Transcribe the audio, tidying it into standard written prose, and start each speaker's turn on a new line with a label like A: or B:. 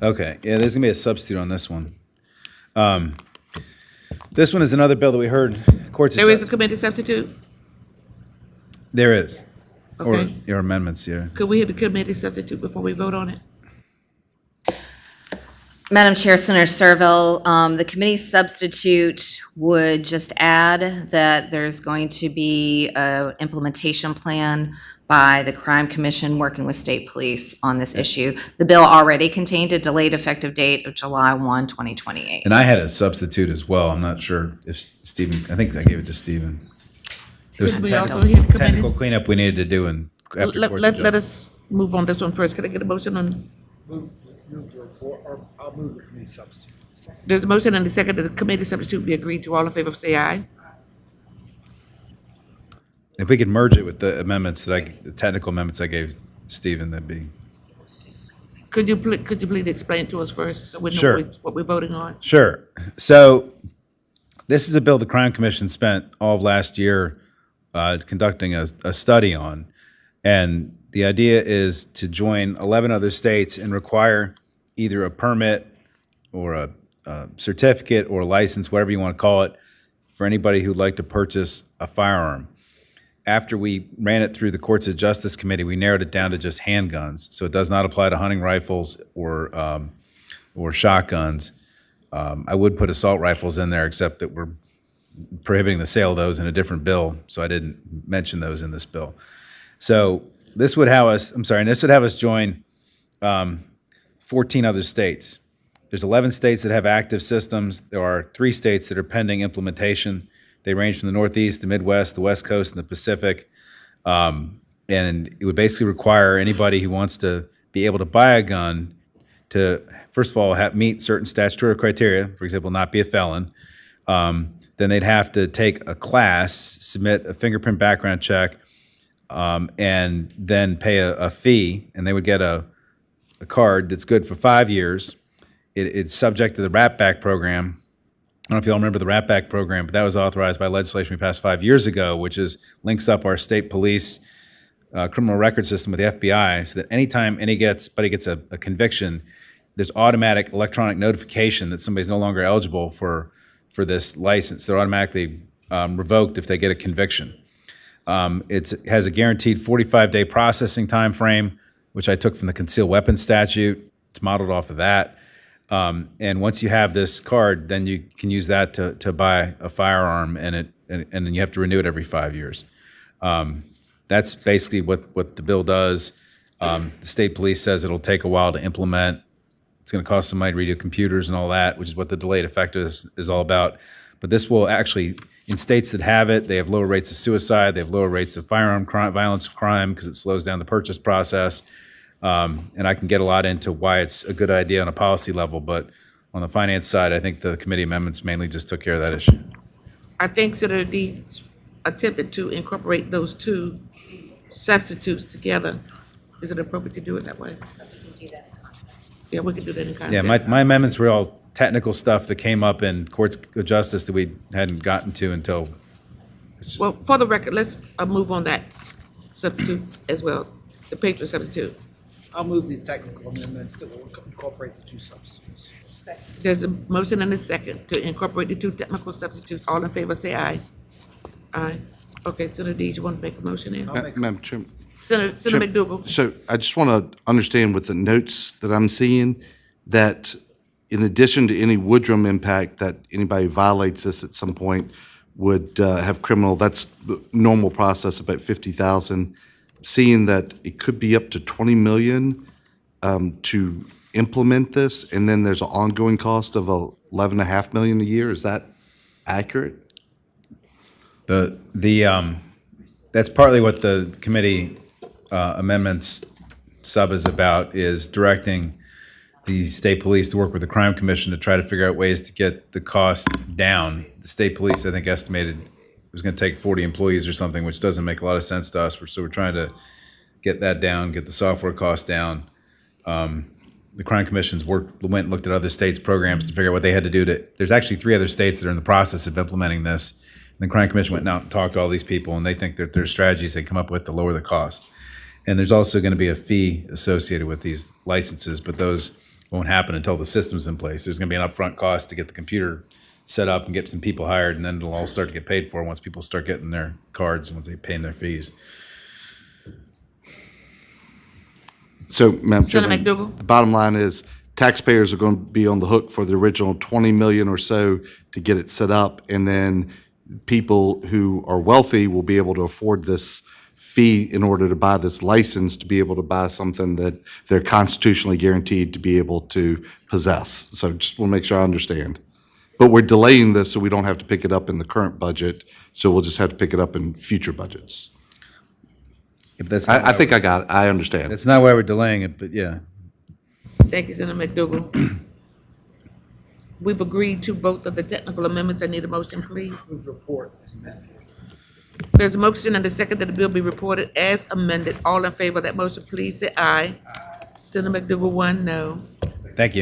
A: Okay, yeah, there's gonna be a substitute on this one. This one is another bill that we heard courts.
B: There is a committee substitute?
A: There is. Or
B: Okay.
A: your amendments, yeah.
B: Could we have the committee substitute before we vote on it?
C: Madam Chair, Senator Surovell, the committee substitute would just add that there's going to be an implementation plan by the Crime Commission working with state police on this issue. The bill already contained a delayed effective date of July 1, 2028.
A: And I had a substitute as well. I'm not sure if Stephen, I think I gave it to Stephen. There was some
B: Could we also
A: technical
B: hear the
A: technical
B: committees?
A: cleanup we needed to do and after courts
B: Let
A: adjust.
B: us move on this one first. Can I get a motion on,
D: Move the report, or I'll move the committee substitute.
B: there's a motion and a second that the committee substitute be agreed to. All in favor, say aye.
A: If we could merge it with the amendments the technical amendments I gave Stephen, that'd be.
B: Could you please explain to us first so we know
A: Sure.
B: what we're voting on?
A: Sure. So this is a bill the Crime Commission spent all of last year conducting a study on. And the idea is to join 11 other states and require either a permit or a certificate or a license, whatever you want to call it, for anybody who'd like to purchase a firearm. After we ran it through the Courts of Justice Committee, we narrowed it down to just handguns. So it does not apply to hunting rifles or shotguns. I would put assault rifles in there, except that we're prohibiting the sale of those in a different bill, so I didn't mention those in this bill. So this would have us, this would have us join 14 other states. There's 11 states that have active systems. There are 3 states that are pending implementation. They range from the Northeast, the Midwest, the West Coast, and the Pacific. And it would basically require anybody who wants to be able to buy a gun to, first of all, meet certain statutory criteria, for example, not be a felon. Then they'd have to take a class, submit a fingerprint background check, and then pay a fee, and they would get a card that's good for 5 years. It's subject to the RAP-BAC program. I don't know if you all remember the RAP-BAC program, but that was authorized by legislation we passed 5 years ago, which links up our state police criminal record system with the FBI, so that anytime anybody gets a conviction, there's automatic electronic notification that somebody's no longer eligible for this license. They're automatically revoked if they get a conviction. It has a guaranteed 45-day processing time frame, which I took from the concealed weapons statute. It's modeled off of that. And once you have this card, then you can use that to buy a firearm, and then you have to renew it every 5 years. That's basically what the bill does. The state police says it'll take a while to implement. It's going to cost some money to redo computers and all that, which is what the delayed effect is all about. But this will actually, in states that have it, they have lower rates of suicide, they have lower rates of firearm crime, violence crime, because it slows down the purchase process. And I can get a lot into why it's a good idea on a policy level, but on the finance side, I think the committee amendments mainly just took care of that issue.
B: I think Senator Deeds attempted to incorporate those 2 substitutes together. Is it appropriate to do it that way? Yeah, we can do that in concept.
A: Yeah, my amendments were all technical stuff that came up in courts of justice that we hadn't gotten to until.
B: Well, for the record, let's move on that substitute as well, the patron substitute.
D: I'll move the technical amendments that will incorporate the 2 substitutes.
B: There's a motion and a second to incorporate the 2 technical substitutes. All in favor, say aye. Aye. Okay, Senator Deeds, you want to make the motion in?
E: Madam Chairman.
B: Senator McDougal.
E: So I just want to understand with the notes that I'm seeing that in addition to any Woodrum impact, that anybody who violates this at some point would have criminal, that's the normal process, about 50,000. Seeing that it could be up to 20 million to implement this, and then there's an ongoing cost of 11.5 million a year. Is that accurate?
A: That's partly what the committee amendments sub is about, is directing the state police to work with the Crime Commission to try to figure out ways to get the cost down. The state police, I think, estimated it was going to take 40 employees or something, which doesn't make a lot of sense to us. So we're trying to get that down, get the software cost down. The Crime Commission's went and looked at other states' programs to figure out what they had to do there's actually 3 other states that are in the process of implementing this. And the Crime Commission went out and talked to all these people, and they think that there's strategies they come up with to lower the cost. And there's also going to be a fee associated with these licenses, but those won't happen until the system's in place. There's going to be an upfront cost to get the computer set up and get some people hired, and then it'll all start to get paid for once people start getting their cards and once they pay their fees.
E: So, Madam
B: Senator
E: Chairman,
B: McDougal?
E: the bottom line is taxpayers are going to be on the hook for the original 20 million or so to get it set up, and then people who are wealthy will be able to afford this fee in order to buy this license to be able to buy something that they're constitutionally guaranteed to be able to possess. So just want to make sure I understand. But we're delaying this so we don't have to pick it up in the current budget, so we'll just have to pick it up in future budgets.
A: If that's
E: I think I got it. I understand.
A: that's not why we're delaying it, but yeah.
B: Thank you, Senator McDougal. We've agreed to both of the technical amendments. I need a motion, please.
D: Move report as amended.
B: There's a motion and a second that the bill be reported as amended. All in favor of that motion, please say aye. Senator McDougal, 1 no.
A: Thank you.